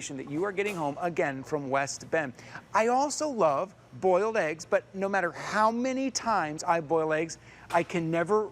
that you are getting home again from West Bend. I also love boiled eggs, but no matter how many times I boil eggs, I can never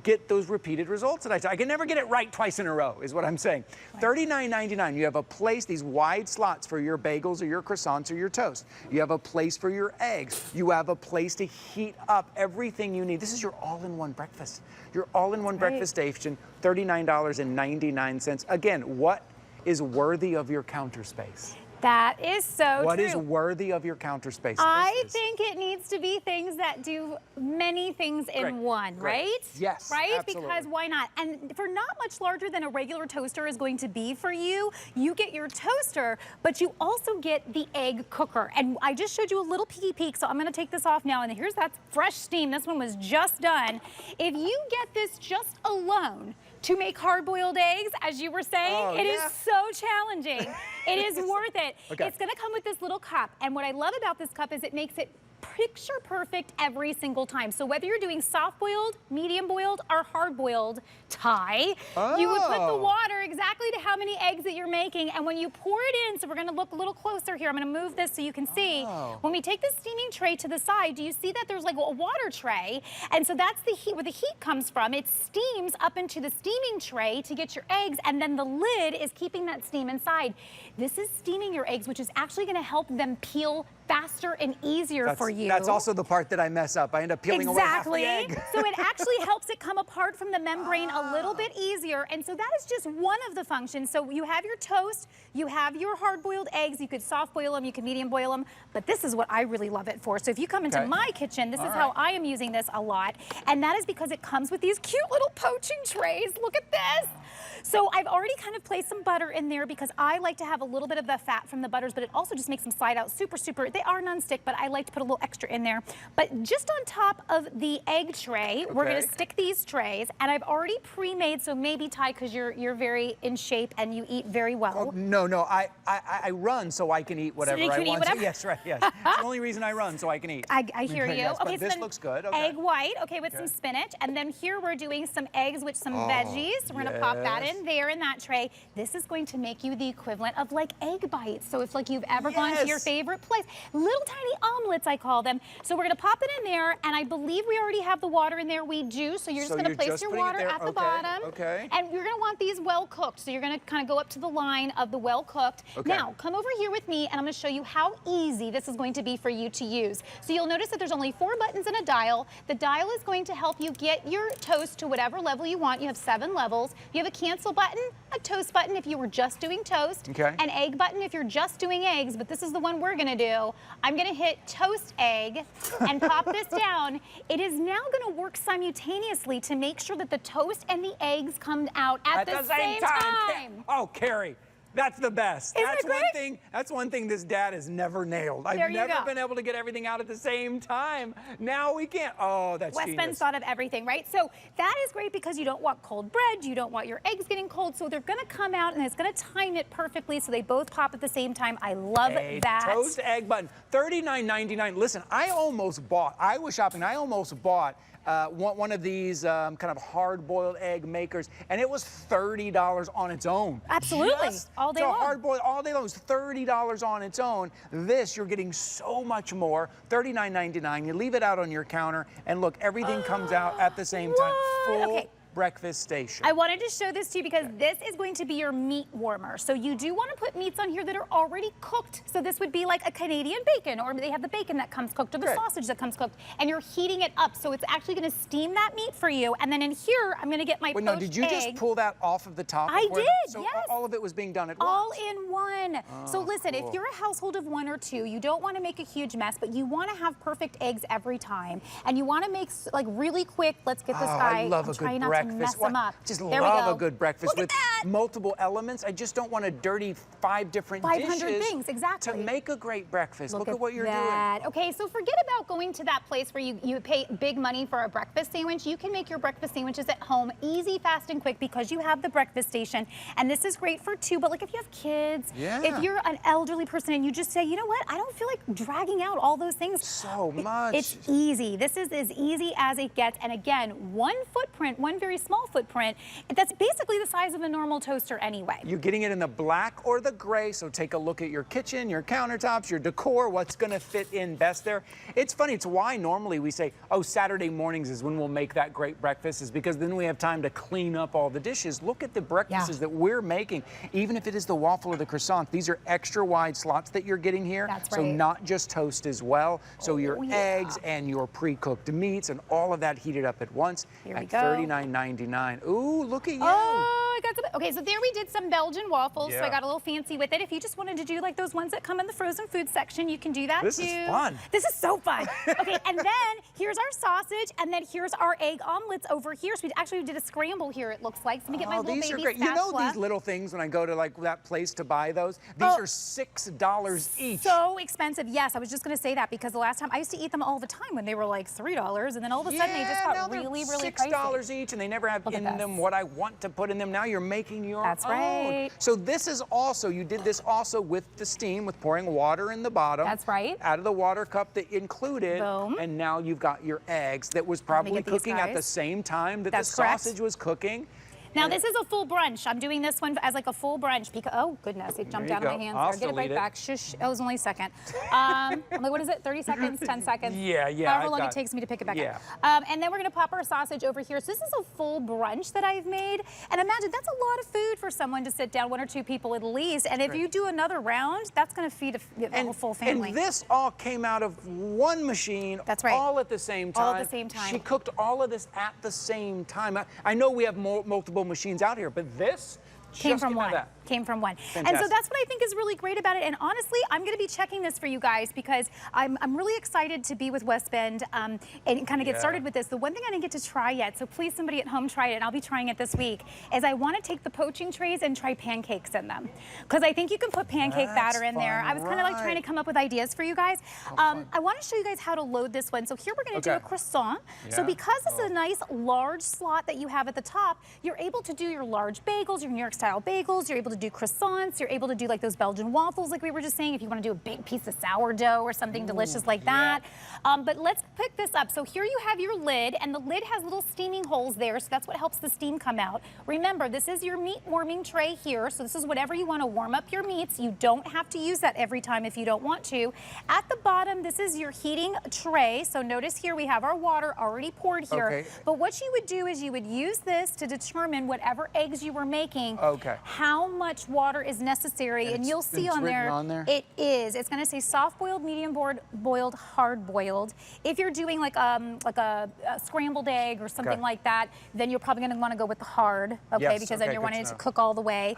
get those repeated results that I can never get it right twice in a row, is what I'm saying. $39.99, you have a place, these wide slots for your bagels or your croissants or your toast. You have a place for your eggs. You have a place to heat up everything you need. This is your all-in-one breakfast. Your all-in-one breakfast station, $39.99. Again, what is worthy of your counter space? That is so What true. is worthy of your counter space? I think it needs to be things that do many things in one, right? Yes, right? absolutely. Because why not? And for not much larger than a regular toaster is going to be for you, you get your toaster, but you also get the egg cooker. And I just showed you a little peek, so I'm gonna take this off now, and here's that fresh steam. This one was just done. If you get this just alone, to make hard-boiled eggs, as you were saying, it is so challenging. It is worth it. It's gonna come with this little cup, and what I love about this cup is it makes it picture perfect every single time. So whether you're doing soft-boiled, medium-boiled, or hard-boiled Thai, you would put the water exactly to how many eggs that you're making, and when you pour it in, so we're gonna look a little closer here. I'm gonna move this so you can see. When we take the steaming tray to the side, do you see that there's like a water tray? And so that's the heat, where the heat comes from. It steams up into the steaming tray to get your eggs, and then the lid is keeping that steam inside. This is steaming your eggs, which is actually gonna help them peel faster and easier for you. That's also the part that I mess up. I end up peeling away half the egg. So it actually helps it come apart from the membrane a little bit easier. And so that is just one of the functions. So you have your toast, you have your hard-boiled eggs, you could soft boil them, you could medium boil them, but this is what I really love it for. So if you come into my kitchen, this is how I am using this a lot. And that is because it comes with these cute little poaching trays. Look at this. So I've already kind of placed some butter in there because I like to have a little bit of the fat from the butters, but it also just makes them slide out super, they are non-stick, but I like to put a little extra in there. But just on top of the egg tray, we're gonna stick these trays, and I've already pre-made, so maybe Ty, because you're very in shape and you eat very well. No, I run so I can eat whatever I want. Yes, right, yes. It's the only reason I run, so I can eat. I hear you. Yes, okay, so this looks good. Okay. Egg white, with some spinach, and then here we're doing some eggs with some veggies. We're gonna pop that in there in that tray. This is going to make you the equivalent of like egg bites. So if like you've ever gone to your favorite place, little tiny omelets, I call them. So we're gonna pop it in there, and I believe we already have the water in there. We do, so you're just gonna place your water at the bottom. And you're gonna want these well cooked. So you're gonna kind of go up to the line of the well cooked. Now, come over here with me, and I'm gonna show you how easy this is going to be for you to use. So you'll notice that there's only 4 buttons and a dial. The dial is going to help you get your toast to whatever level you want. You have 7 levels. You have a cancel button, a toast button if you were just doing toast, an egg button if you're just doing eggs, but this is the one we're gonna do. I'm gonna hit toast egg and pop this down. It is now gonna work simultaneously to make sure that the toast and the eggs come out at the same time. Oh, Carrie. That's the best. Isn't it great? That's one thing this dad has never nailed. I've never been able to get everything out at the same time. Now we can't. Oh, that's West Bend's thought of everything, right? So that is great because you don't want cold bread, you don't want your eggs getting cold, so they're gonna come out and it's gonna time it perfectly so they both pop at the same time. I love that. Toast egg button, $39.99. Listen, I was shopping, I almost bought one of these kind of hard-boiled egg makers, and it was $30 on its own. Absolutely, all day long. Hard-boiled all day long is $30 on its own. This, you're getting so much more, $39.99. You leave it out on your counter, and look, everything comes out at the same time. Full breakfast station. I wanted to show this to you because this is going to be your meat warmer. So you do want to put meats on here that are already cooked. So this would be like a Canadian bacon, or they have the bacon that comes cooked, or the sausage that comes cooked, and you're heating it up. So it's actually going to steam that meat for you. And then in here, I'm going to get my poached egg. Did you just pull that off of the top? I did, so all of it was being done at once? All in one. So listen, if you're a household of 1 or 2, you don't want to make a huge mess, but you want to have perfect eggs every time. And you want to make, like, really quick, let's get this guy. I love a good breakfast. Mess them up. Just love a good breakfast with multiple elements. I just don't want to dirty 5 different 500 things, exactly. To make a great breakfast. Look at what you're doing. Okay, so forget about going to that place where you pay big money for a breakfast sandwich. You can make your breakfast sandwiches at home, easy, fast, and quick, because you have the breakfast station. And this is great for 2, but like if you have kids, if you're an elderly person and you just say, you know what, I don't feel like dragging out all those things. So much. It's easy. This is as easy as it gets. And again, one footprint, one very small footprint, that's basically the size of a normal normal toaster anyway. You're getting it in the black or the gray, so take a look at your kitchen, your countertops, your decor, what's gonna fit in best there. It's funny, it's why normally we say, oh, Saturday mornings is when we'll make that great breakfast, is because then we have time to clean up all the dishes. Look at the breakfasts that we're making. Even if it is the waffle or the croissant, these are extra wide slots that you're getting here. That's so right. not just toast as well. So your eggs and your pre-cooked meats and all of that heated up at once at $39.99. Ooh, look at you. Oh, I got some. Okay, so there we did some Belgian waffles, so I Yeah. got a little fancy with it. If you just wanted to do like those ones that come in the frozen food section, you can do that too. This is fun. This is so fun. Okay, and then here's our sausage, and then here's our egg omelets over here. So we actually did a scramble here, it looks like. So let me get my little these baby are great. spatula. You know these little things when I go to like that place to buy those? These are $6 each. So expensive. Yes, I was just going to say that because the last time I used to eat them all the time when they were like $3, and then all of a sudden they just now got they're really, really $6 pricey. each, and they never have Look at in this. them what I want to put in them. Now you're making your That's own. right. So this is also, you did this also with the steam, with pouring water in the bottom. That's right. Out of the water cup that included. Boom. And now you've got your eggs that was probably get these cooking at guys. the same time that That's the correct. sausage was cooking. Now this is a full brunch. I'm doing this one as like a full brunch because, oh goodness, it jumped There out you of my go. hands. I'll There. Get it still right eat it. back. Shush. That was only a second. I'm like, what is it? 30 seconds? 10 seconds? Yeah. However I've long got- it takes me to pick it back yeah. up. And then we're gonna pop our sausage over here. So this is a full brunch that I've made. And imagine that's a lot of food for someone to sit down, 1 or 2 people at least. And if you do another round, that's gonna feed a whole full family. And this all came out of one machine. That's right. All at the same time. All at the same time. She cooked all of this at the same time. I know we have multiple machines out here, but this Came just from out of one. that. Came from one. And so Fantastic. that's what I think is really great about it. And honestly, I'm going to be checking this for you guys because I'm really excited to be with West Bend and kind of get started with this. The one thing I didn't get to try yet, so please somebody at home try it, and I'll be trying it this week, is I want to take the poaching trays and try pancakes in them. Because I think you can put pancake batter in there. I was kind of like trying to come up with ideas for you guys. I want to show you guys how to load this one. So here we're going to do a croissant. So because this is a nice large slot that you have at the top, you're able to do your large bagels, your New York style bagels, you're able to do croissants, you're able to do like those Belgian waffles like we were just saying, if you want to do a big piece of sourdough or something delicious like that. But let's pick this up. So here you have your lid, and the lid has little steaming holes there, so that's what helps the steam come out. Remember, this is your meat warming tray here, so this is whatever you want to warm up your meats. You don't have to use that every time if you don't want to. At the bottom, this is your heating tray, so notice here we have our water already poured here. But what you would do is you would use this to determine whatever eggs you were making, how much water is necessary, and you'll see on there, it is. It's going to say soft boiled, medium boiled, hard boiled. If you're doing like a scrambled egg or something like that, then you're probably going to want to go with the hard, because then you're wanting it to cook all the way.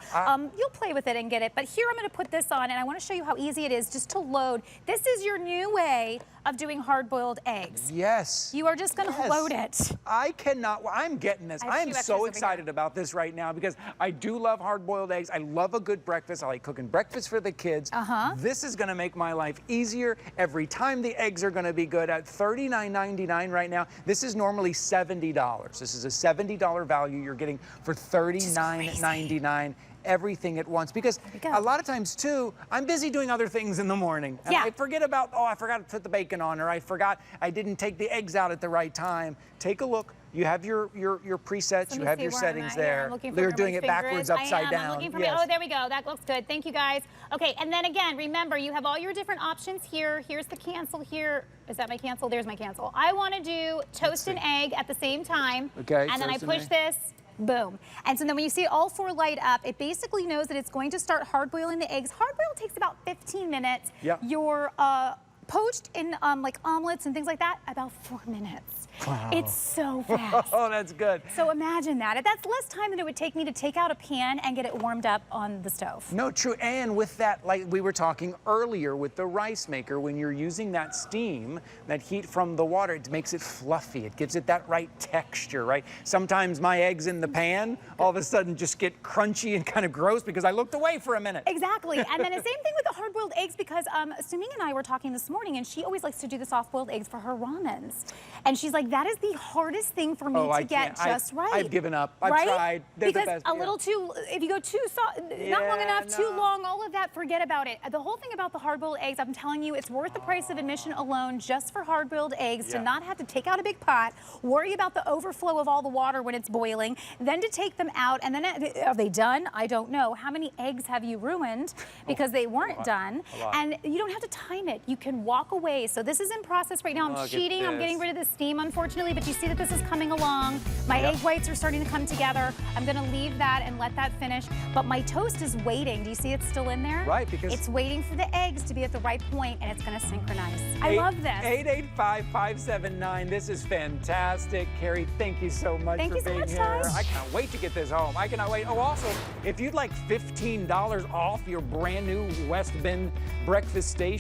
You'll play with it and get it. But here I'm going to put this on, and I want to show you how easy it is just to load. This is your new way of doing hard-boiled eggs. Yes. You are just going to load it. I cannot. Well, I'm getting this. I am so excited about this right now because I do love hard-boiled eggs. I love a good breakfast. I like cooking breakfast for the kids. This is going to make my life easier. Every time the eggs are going to be good at $39.99 right now. This is normally $70. This is a $70 value you're getting for $39.99. Everything at once, because a lot of times too, I'm busy doing other things in the morning, and I forget about, oh, I forgot to put the bacon on, or I forgot I didn't take the eggs out at the right time. Take a look. You have your presets, you have your settings there. They're doing it backwards, upside down. I'm looking for oh, there we go. That looks good. Thank you, guys. Okay, and then again, remember, you have all your different options here. Here's the cancel here. Is that my cancel? There's my cancel. I want to do toast and egg at the same time. Okay. And then I push this. Boom. And so then when you see all 4 light up, it basically knows that it's going to start hard boiling the eggs. Hard boil takes about 15 minutes. Your poached in like omelets and things like that, about 4 minutes. Wow. It's so fast. Oh, that's good. So imagine that. That's less time than it would take me to take out a pan and get it warmed up on the stove. No, true. And with that, like we were talking earlier with the rice maker, when you're using that steam, that heat from the water, it makes it fluffy. It gives it that right texture, right? Sometimes my eggs in the pan all of a sudden just get crunchy and kind of gross because I looked away for a minute. Exactly. And then the same thing with the hard-boiled eggs, because Suming and I were talking this morning. morning, and she always likes to do the soft-boiled eggs for her ramens. And she's like, that is the hardest thing for me to get just right. I've given up. I've right? tried. They're because the best. a little too, if you go too soft, not long enough, too long, all of that, forget about it. The whole thing about the hard-boiled eggs, I'm telling you, it's worth the price of admission alone just for hard-boiled eggs to not have to take out a big pot, worry about the overflow of all the water when it's boiling, then to take them out, and then are they done? I don't know. How many eggs have you ruined because they weren't done? And you don't have to time it. You can walk away. So this is in process right now. I'm cheating. I'm getting rid of the steam, unfortunately, but you see that this is coming along. My egg whites are starting to come together. I'm going to leave that and let that finish. But my toast is waiting. Do you see it's still in there? Right, because it's waiting for the eggs to be at the right point, and it's going to synchronize. I love this. 885-579. This is fantastic. Carrie, thank you so much for being here. I cannot wait to get this home. I cannot wait. Oh, also, if you'd like $15 off your brand new West Bend breakfast station,